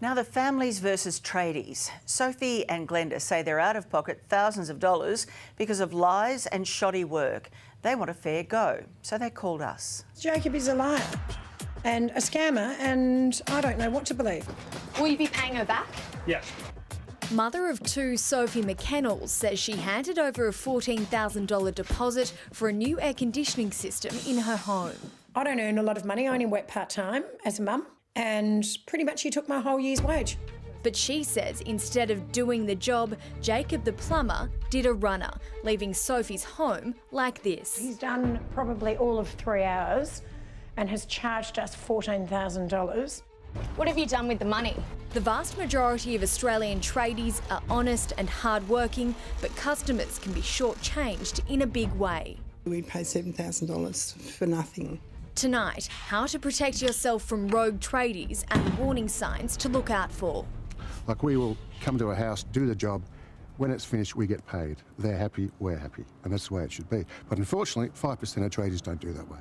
Now the families versus tradies. Sophie and Glenda say they're out of pocket thousands of dollars because of lies and shoddy work. They want a fair go, so they called us. Jacob is a liar and a scammer, and I don't know what to believe. Will you be paying her back? Yes. Mother of two, Sophie McKennell, says she handed over a $14,000 deposit for a new air conditioning system in her home. I don't earn a lot of money. I only work part-time as a mum, and pretty much he took my whole year's wage. But she says instead of doing the job, Jacob the plumber did a runner, leaving Sophie's home like this. He's done probably all of 3 hours and has charged us $14,000. What have you done with the money? The vast majority of Australian tradies are honest and hard-working, but customers can be shortchanged in a big way. We paid $7,000 for nothing. Tonight, how to protect yourself from rogue tradies and the warning signs to look out for. Like, we will come to a house, do the job. When it's finished, we get paid. They're happy, we're happy. And that's the way it should be. But unfortunately, 5% of tradies don't do that way.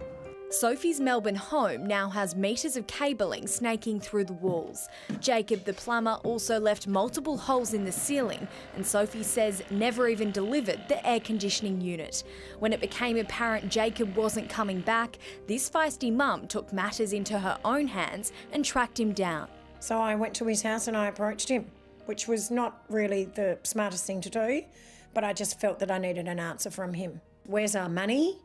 Sophie's Melbourne home now has metres of cabling snaking through the walls. Jacob the plumber also left multiple holes in the ceiling, and Sophie says never even delivered the air conditioning unit. When it became apparent Jacob wasn't coming back, this feisty mum took matters into her own hands and tracked him down. So I went to his house and I approached him, which was not really the smartest thing to do, but I just felt that I needed an answer from him. Where's our money?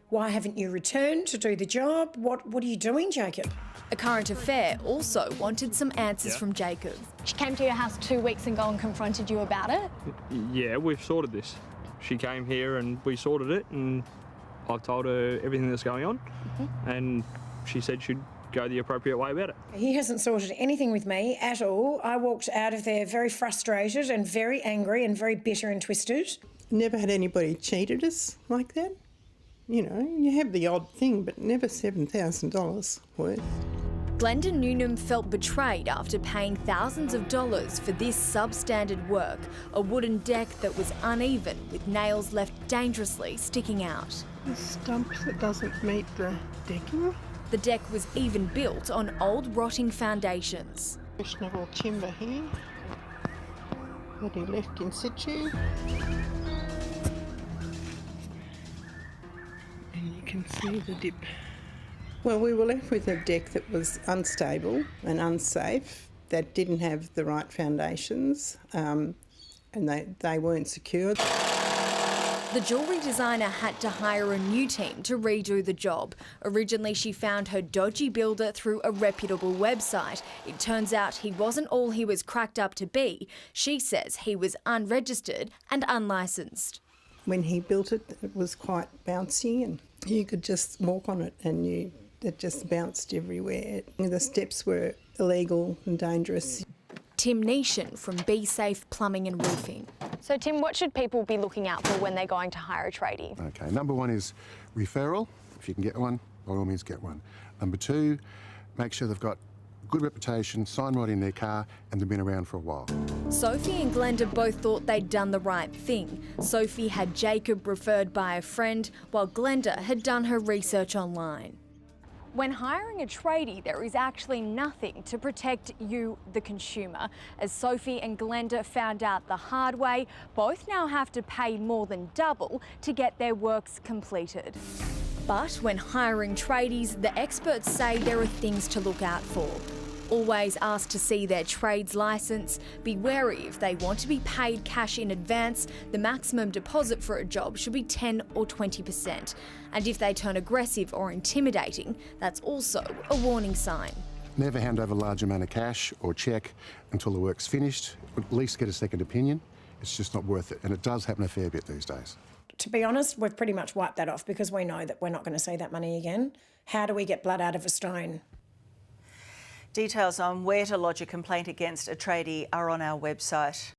Why haven't you returned to do the job? What are you doing, Jacob? A Current Affair also wanted some answers from Jacob. She came to your house 2 weeks ago and confronted you about it? Yeah, we've sorted this. She came here and we sorted it, and I told her everything that's going on, and she said she'd go the appropriate way about it. He hasn't sorted anything with me at all. I walked out of there very frustrated and very angry and very bitter and twisted. Never had anybody cheated us like that. You know, you have the odd thing, but never $7,000 worth. Glenda Newnham felt betrayed after paying thousands of dollars for this substandard work, a wooden deck that was uneven with nails left dangerously sticking out. The stump that doesn't meet the decking. The deck was even built on old rotting foundations. Questionable timber here that he left in situ. And you can see the dip. Well, we were left with a deck that was unstable and unsafe, that didn't have the right foundations, and they weren't secure. The jewellery designer had to hire a new team to redo the job. Originally, she found her dodgy builder through a reputable website. It turns out he wasn't all he was cracked up to be. She says he was unregistered and unlicensed. When he built it, it was quite bouncy, and you could just walk on it and it just bounced everywhere. The steps were illegal and dangerous. Tim Neeshan from Be Safe Plumbing and Roofing. So, Tim, what should people be looking out for when they're going to hire a tradie? Okay, number one is referral. If you can get one, by all means get one. Number two, make sure they've got good reputation, sign right in their car, and they've been around for a while. Sophie and Glenda both thought they'd done the right thing. Sophie had Jacob referred by a friend, while Glenda had done her research online. When hiring a tradie, there is actually nothing to protect you, the consumer. As Sophie and Glenda found out the hard way, both now have to pay more than double to get their works completed. But when hiring tradies, the experts say there are things to look out for. Always ask to see their trades licence. Be wary if they want to be paid cash in advance. The maximum deposit for a job should be 10 or 20%. And if they turn aggressive or intimidating, that's also a warning sign. Never hand over a large amount of cash or cheque until the work's finished. At least get a second opinion. It's just not worth it, and it does happen a fair bit these days. To be honest, we've pretty much wiped that off because we know that we're not going to see that money again. How do we get blood out of a stone? Details on where to lodge a complaint against a tradie are on our website.